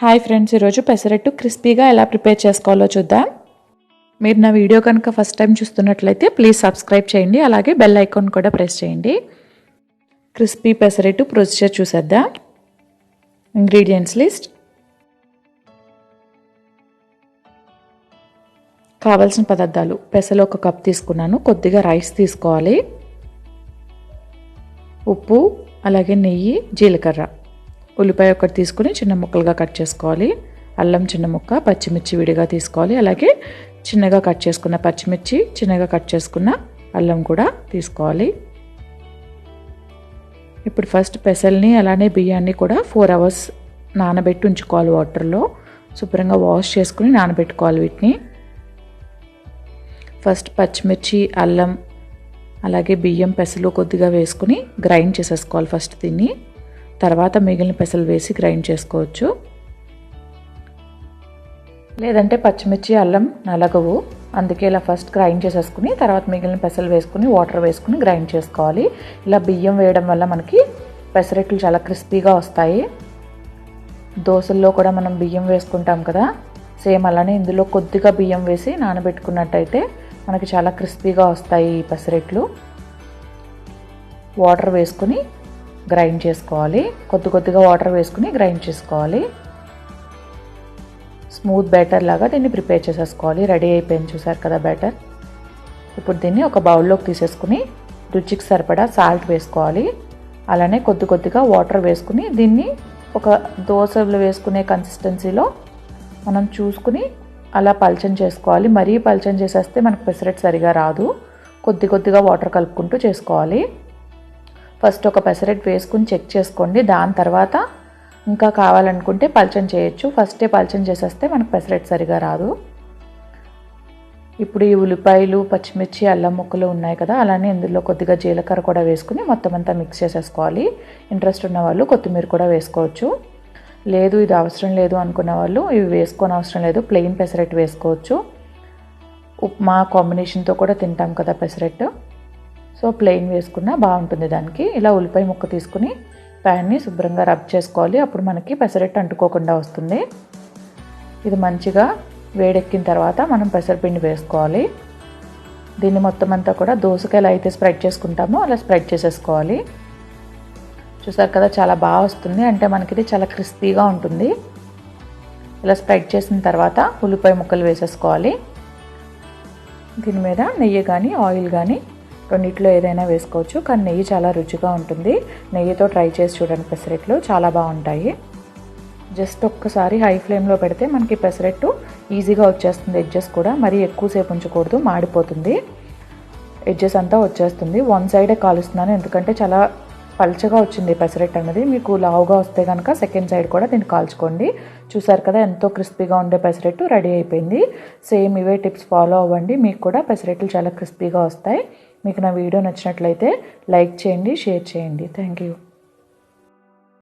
Hi friends, ఈరోజు పెసరట్టు క్రిస్పీగా ఎలా ప్రిపేర్ చేసుకోవాలో చూద్దాం. మీరు నా వీడియో కనుక ఫస్ట్ టైం చూస్తున్నట్లయితే ప్లీజ్ సబ్స్క్రైబ్ చేయండి, అలాగే బెల్ ఐకాన్ కూడా ప్రెస్ చేయండి. క్రిస్పీ పెసరట్టు ప్రొసీజర్ చూసేద్దాం. Ingredients list. కావాల్సిన పదార్థాలు: పెసలు 1 కప్ తీసుకున్నాను, కొద్దిగా రైస్ తీసుకోవాలి, ఉప్పు, అలాగే నెయ్యి, జీలకర్ర, ఉల్లిపాయ 1 తీసుకుని చిన్న ముక్కలుగా కట్ చేసుకోవాలి, అల్లం చిన్న ముక్క, పచ్చిమిర్చి విడిగా తీసుకోవాలి, అలాగే చిన్నగా కట్ చేసుకున్న పచ్చిమిర్చి, చిన్నగా కట్ చేసుకున్న అల్లం కూడా తీసుకోవాలి. ఇప్పుడు ఫస్ట్ పెసల్ని అలానే బియ్యాన్ని కూడా 4 అవర్స్ నానబెట్టి ఉంచుకోవాలి. వాటర్లో శుభ్రంగా వాష్ చేసుకుని నానబెట్టుకోవాలి వీటిని. ఫస్ట్ పచ్చిమిర్చి, అల్లం, అలాగే బియ్యం, పెసలు కొద్దిగా వేసుకుని గ్రైండ్ చేసేసుకోవాలి ఫస్ట్ దీన్ని. తర్వాత మిగిలిన పెసలు వేసి గ్రైండ్ చేసుకోవచ్చు, లేదంటే పచ్చిమిర్చి, అల్లం నలగవు, అందుకే ఇలా ఫస్ట్ గ్రైండ్ చేసేసుకుని తర్వాత మిగిలిన పెసలు వేసుకుని వాటర్ వేసుకుని గ్రైండ్ చేసుకోవాలి. ఇలా బియ్యం వేయడం వల్ల మనకి పెసరట్లు చాలా క్రిస్పీగా వస్తాయి. దోశల్లో కూడా మనం బియ్యం వేసుకుంటాం కదా, సేమ్ అలానే ఇందులో కొద్దిగా బియ్యం వేసి నానబెట్టుకున్నట్టయితే మనకి చాలా క్రిస్పీగా వస్తాయి ఈ పెసరట్లు. వాటర్ వేసుకుని గ్రైండ్ చేసుకోవాలి, కొద్దిగా వాటర్ వేసుకుని గ్రైండ్ చేసుకోవాలి. స్మూత్ బ్యాటర్ లాగా దీన్ని ప్రిపేర్ చేసేసుకోవాలి. రెడీ అయిపోయింది, చూసారు కదా బ్యాటర్. ఇప్పుడు దీన్ని ఒక బౌల్లోకి తీసేసుకుని రుచికి సరిపడా సాల్ట్ వేసుకోవాలి, అలానే కొద్దిగా వాటర్ వేసుకుని దీన్ని ఒక దోశలు వేసుకునే కన్సిస్టెన్సీలో మనం చూసుకుని అలా పల్చం చేసుకోవాలి. మరీ పల్చం చేసేస్తే మనకు పెసరట్టు సరిగా రాదు, కొద్దిగా వాటర్ కలుపుకుంటూ చేసుకోవాలి. ఫస్ట్ ఒక పెసరట్టు వేసుకుని చెక్ చేసుకోండి, దాని తర్వాత ఇంకా కావాలనుకుంటే పల్చం చేయొచ్చు. ఫస్టే పల్చం చేసేస్తే మనకు పెసరట్టు సరిగా రాదు. ఇప్పుడు ఈ ఉల్లిపాయలు, పచ్చిమిర్చి, అల్లం ముక్కలు ఉన్నాయి కదా, అలానే ఇందులో కొద్దిగా జీలకర్ర కూడా వేసుకుని మొత్తం అంతా మిక్స్ చేసేసుకోవాలి. ఇంట్రెస్ట్ ఉన్న వాళ్ళు కొత్తిమీర కూడా వేసుకోవచ్చు, లేదు ఇది అవసరం లేదు అనుకున్న వాళ్ళు ఇవి వేసుకోని అవసరం లేదు, ప్లెయిన్ పెసరట్టు వేసుకోవచ్చు. ఉప్మా కాంబినేషన్తో కూడా తింటాం కదా పెసరట్టు, సో ప్లెయిన్ వేసుకున్నా బాగుంటుంది దానికి. ఇలా ఉల్లిపాయ ముక్క తీసుకుని ప్యాన్ని శుభ్రంగా రబ్ చేసుకోవాలి, అప్పుడు మనకి పెసరట్టు అంటుకోకుండా వస్తుంది. ఇది మంచిగా వేడెక్కిన తర్వాత మనం పెసరపిండి వేసుకోవాలి. దీన్ని మొత్తం అంతా కూడా దోసకి ఎలా అయితే స్ప్రెడ్ చేసుకుంటామో అలా స్ప్రెడ్ చేసేసుకోవాలి. చూసారు కదా, చాలా బాగా వస్తుంది, అంటే మనకి ఇది చాలా క్రిస్పీగా ఉంటుంది. ఇలా స్ప్రెడ్ చేసిన తర్వాత ఉల్లిపాయ ముక్కలు వేసేసుకోవాలి. దీని మీద నెయ్యి కానీ ఆయిల్ కానీ రెండిట్లో ఏదైనా వేసుకోవచ్చు, కానీ నెయ్యి చాలా రుచిగా ఉంటుంది. నెయ్యితో ట్రై చేసి చూడండి, పెసరట్లు చాలా బాగుంటాయి. జస్ట్ ఒక్కసారి హై ఫ్లేమ్లో పెడితే మనకి పెసరట్టు ఈజీగా వచ్చేస్తుంది. ఎడ్జెస్ కూడా మరీ ఎక్కువసేపు ఉంచకూడదు, మాడిపోతుంది. ఎడ్జెస్ అంతా వచ్చేస్తుంది. 1 సైడే కాలుస్తున్నాను, ఎందుకంటే చాలా పల్చగా వచ్చింది పెసరట్టు అన్నది. మీకు లావుగా వస్తే కనుక సెకండ్ సైడ్ కూడా దీన్ని కాల్చుకోండి. చూసారు కదా, ఎంతో క్రిస్పీగా ఉండే పెసరట్టు రెడీ అయిపోయింది. సేమ్ ఇవే టిప్స్ ఫాలో అవ్వండి, మీకు కూడా పెసరట్లు చాలా క్రిస్పీగా వస్తాయి. మీకు నా వీడియో నచ్చినట్లయితే లైక్ చేయండి, షేర్ చేయండి. Thank you.